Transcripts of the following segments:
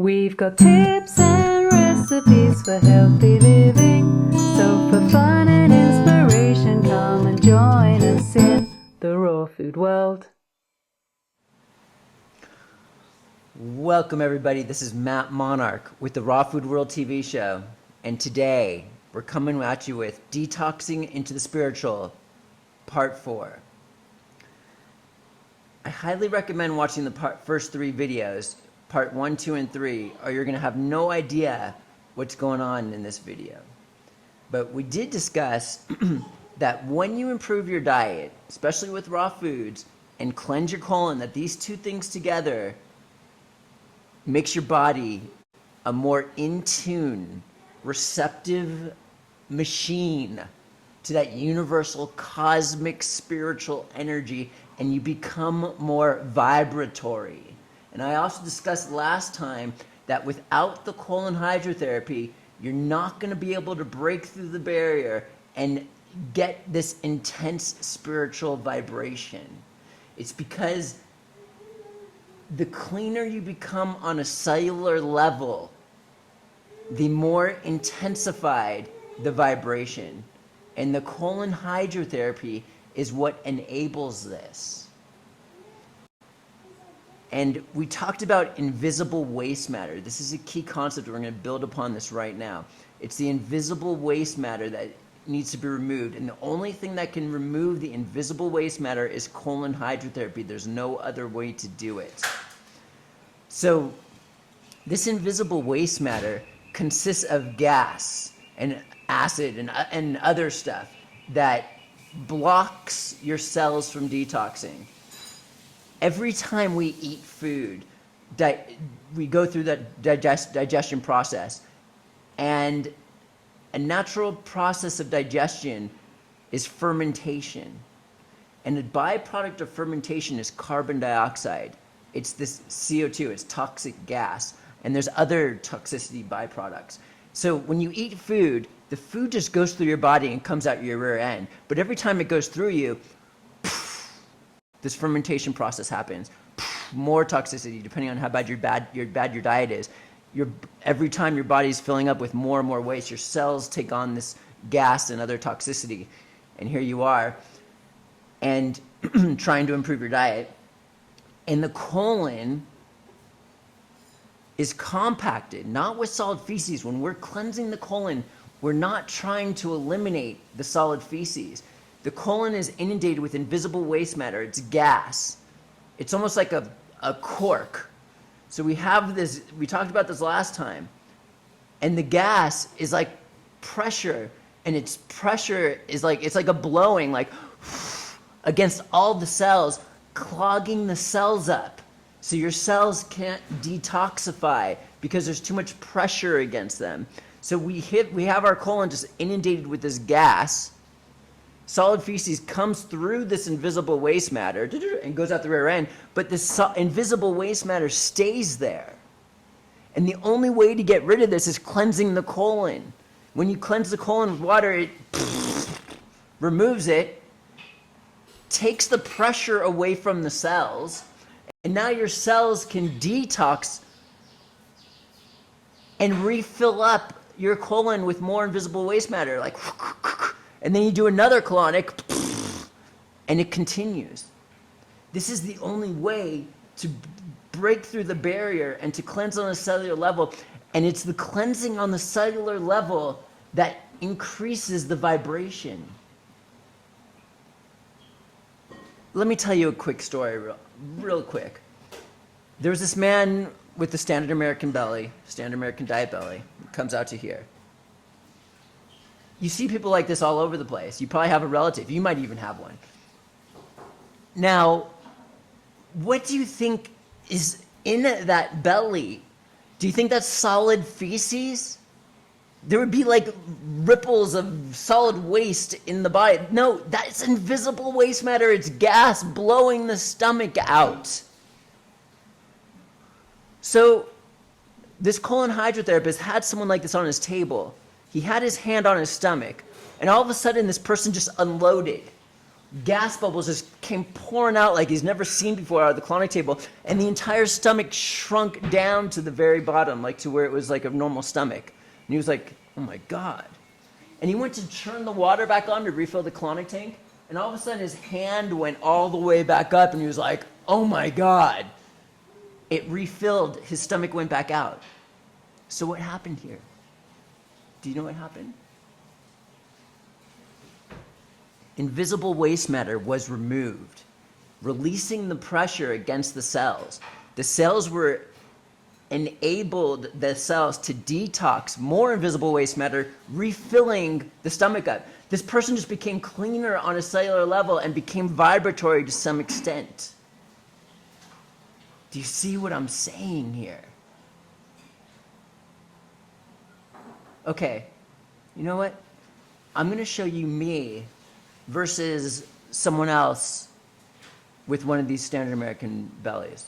We've got tips and recipes for healthy living. So for fun and inspiration, come and join us in the raw food world. Welcome everybody, this is Matt Monarch with the Raw Food World TV show, and today we're coming at you with Detoxing into the Spiritual, Part 4. I highly recommend watching the first 3 videos, Part 1, 2, and 3, or you're going to have no idea what's going on in this video. But we did discuss that when you improve your diet, especially with raw foods, and cleanse your colon, that these two things together makes your body a more in tune, receptive machine to that universal cosmic spiritual energy, and you become more vibratory. And I also discussed last time that without the colon hydrotherapy, you're not going to be able to break through the barrier and get this intense spiritual vibration. It's because the cleaner you become on a cellular level, the more intensified the vibration. And the colon hydrotherapy is what enables this. And we talked about invisible waste matter. This is a key concept. We're going to build upon this right now. It's the invisible waste matter that needs to be removed. And the only thing that can remove the invisible waste matter is colon hydrotherapy. There's no other way to do it. So this invisible waste matter consists of gas and acid and other stuff that blocks your cells from detoxing. Every time we eat food, we go through that digestion process, and a natural process of digestion is fermentation. And a byproduct of fermentation is carbon dioxide. It's this CO2, it's toxic gas, and there's other toxicity byproducts. So when you eat food, the food just goes through your body and comes out your rear end. But every time it goes through you, this fermentation process happens. More toxicity, depending on how bad your diet is. Every time your body's filling up with more and more waste, your cells take on this gas and other toxicity. And here you are, and trying to improve your diet. And the colon is compacted, not with solid feces. When we're cleansing the colon, we're not trying to eliminate the solid feces. The colon is inundated with invisible waste matter. It's gas. It's almost like a cork. So we have this, we talked about this last time, and the gas is like pressure, and its pressure is like, it's like a blowing, like against all the cells, clogging the cells up. So your cells can't detoxify because there's too much pressure against them. So we have our colon just inundated with this gas. Solid feces comes through this invisible waste matter and goes out the rear end, but this invisible waste matter stays there. And the only way to get rid of this is cleansing the colon. When you cleanse the colon with water, it removes it, takes the pressure away from the cells, and now your cells can detox and refill up your colon with more invisible waste matter, like, and then you do another colonic, and it continues. This is the only way to break through the barrier and to cleanse on a cellular level. And it's the cleansing on the cellular level that increases the vibration. Let me tell you a quick story, real quick. There was this man with the standard American belly, standard American diet belly, comes out to here. You see people like this all over the place. You probably have a relative. You might even have one. Now, what do you think is in that belly? Do you think that's solid feces? There would be like ripples of solid waste in the body. No, that's invisible waste matter. It's gas blowing the stomach out. So this colon hydrotherapist had someone like this on his table. He had his hand on his stomach, and all of a sudden this person just unloaded gas bubbles just came pouring out like he's never seen before out of the colonic table, and the entire stomach shrunk down to the very bottom, like to where it was like a normal stomach. And he was like, oh my God. And he went to turn the water back on to refill the colonic tank, and all of a sudden his hand went all the way back up, and he was like, oh my God. It refilled, his stomach went back out. So what happened here? Do you know what happened? Invisible waste matter was removed, releasing the pressure against the cells. The cells were enabled the cells to detox more invisible waste matter, refilling the stomach up. This person just became cleaner on a cellular level and became vibratory to some extent. Do you see what I'm saying here? Okay, you know what? I'm going to show you me versus someone else with one of these standard American bellies.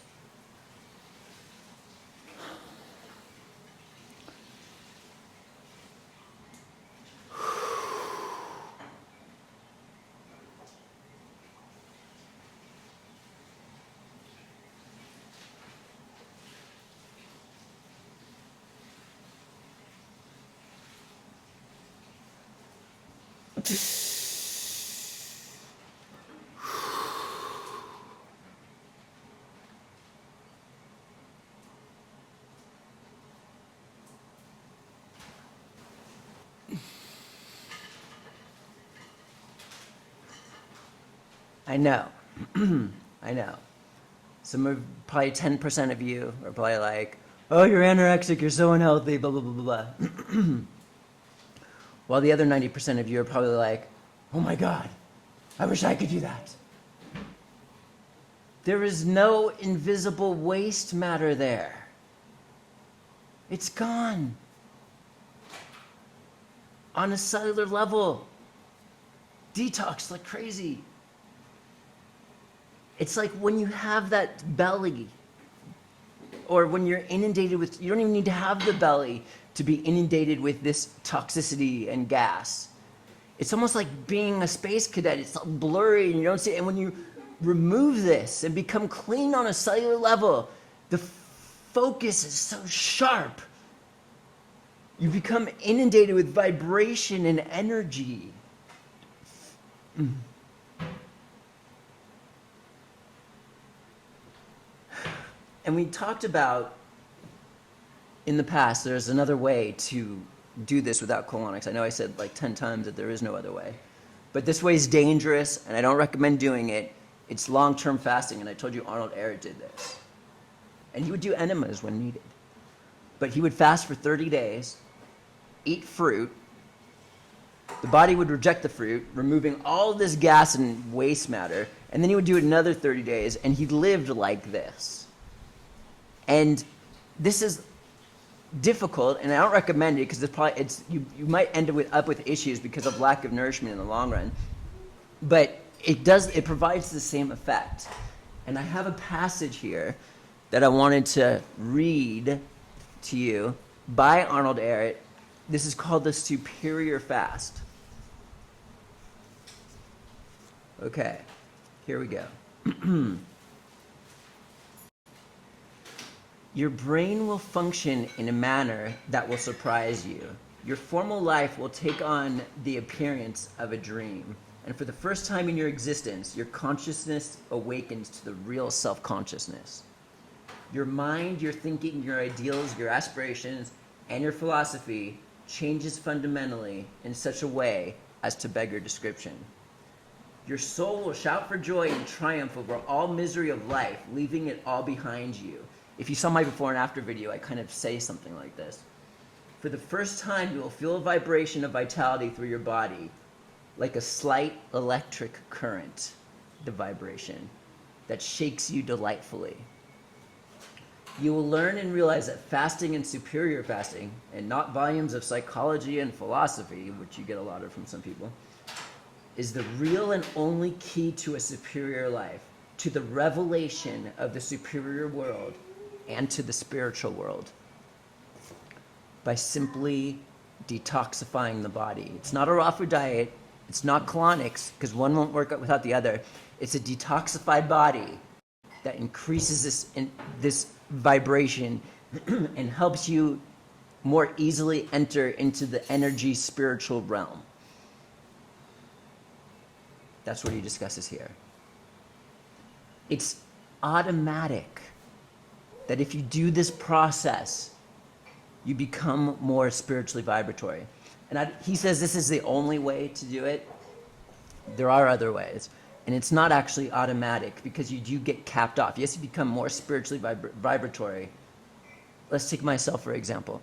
I know. I know. Probably 10% of you are probably like, oh, you're anorexic, you're so unhealthy, blah, blah, blah, blah, blah. While the other 90% of you are probably like, oh my God, I wish I could do that. There is no invisible waste matter there. It's gone. On a cellular level. Detox like crazy. It's like when you have that belly, or when you're inundated with, you don't even need to have the belly to be inundated with this toxicity and gas. It's almost like being a space cadet. It's all blurry and you don't see it. And when you remove this and become clean on a cellular level, the focus is so sharp. You become inundated with vibration and energy. And we talked about, in the past, there's another way to do this without colonics. I know I said like 10 times that there is no other way. But this way is dangerous, and I don't recommend doing it. It's long-term fasting, and I told you Arnold Ehret did this. And he would do enemas when needed. But he would fast for 30 days, eat fruit. The body would reject the fruit, removing all this gas and waste matter. And then he would do it another 30 days, and he lived like this. And this is difficult, and I don't recommend it because you might end up with issues because of lack of nourishment in the long run. But it provides the same effect. And I have a passage here that I wanted to read to you by Arnold Ehret. This is called the Superior Fast. Okay, here we go. Your brain will function in a manner that will surprise you. Your formal life will take on the appearance of a dream. And for the first time in your existence, your consciousness awakens to the real self-consciousness. Your mind, your thinking, your ideals, your aspirations, and your philosophy changes fundamentally in such a way as to beg your description. Your soul will shout for joy and triumph over all misery of life, leaving it all behind you. If you saw my before and after video, I kind of say something like this. For the first time, you will feel a vibration of vitality through your body, like a slight electric current, the vibration, that shakes you delightfully. You will learn and realize that fasting and superior fasting, and not volumes of psychology and philosophy, which you get a lot of from some people, is the real and only key to a superior life, to the revelation of the superior world, and to the spiritual world, by simply detoxifying the body. It's not a raw food diet. It's not colonics, because one won't work without the other. It's a detoxified body that increases this vibration and helps you more easily enter into the energy spiritual realm. That's what he discusses here. It's automatic that if you do this process, you become more spiritually vibratory. And he says this is the only way to do it. There are other ways. And it's not actually automatic because you do get capped off. Yes, you become more spiritually vibratory. Let's take myself, for example.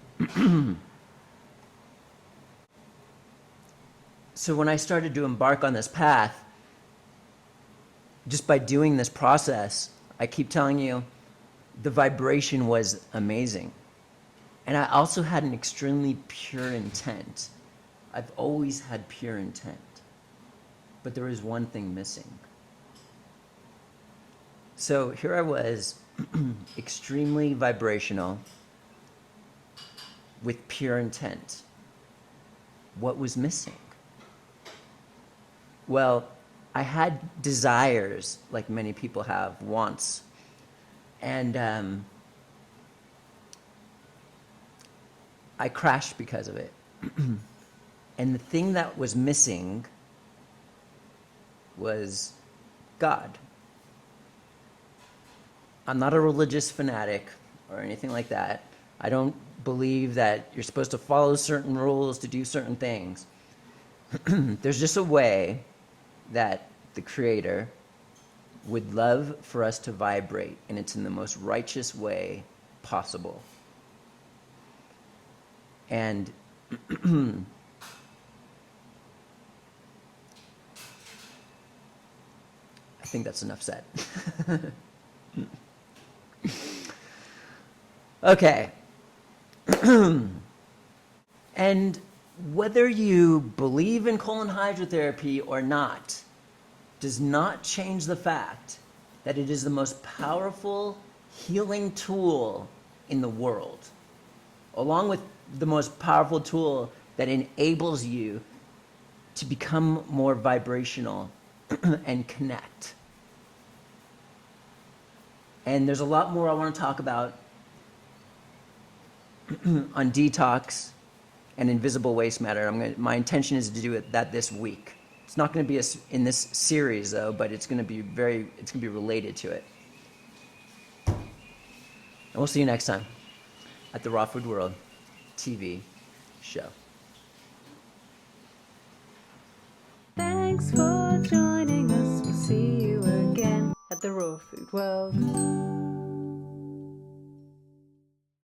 So when I started to embark on this path, just by doing this process, I keep telling you, the vibration was amazing. And I also had an extremely pure intent. I've always had pure intent. But there was one thing missing. So here I was, extremely vibrational, with pure intent. What was missing? Well, I had desires, like many people have, wants. And I crashed because of it. And the thing that was missing was God. I'm not a religious fanatic or anything like that. I don't believe that you're supposed to follow certain rules to do certain things. There's just a way that the Creator would love for us to vibrate, and it's in the most righteous way possible. And I think that's enough said. Okay. And whether you believe in colon hydrotherapy or not does not change the fact that it is the most powerful healing tool in the world, along with the most powerful tool that enables you to become more vibrational and connect. And there's a lot more I want to talk about on detox and invisible waste matter. My intention is to do that this week. It's not going to be in this series though, but it's going to be related to it. And we'll see you next time at the Raw Food World TV show. Thanks for joining us. We'll see you again at the Raw Food World.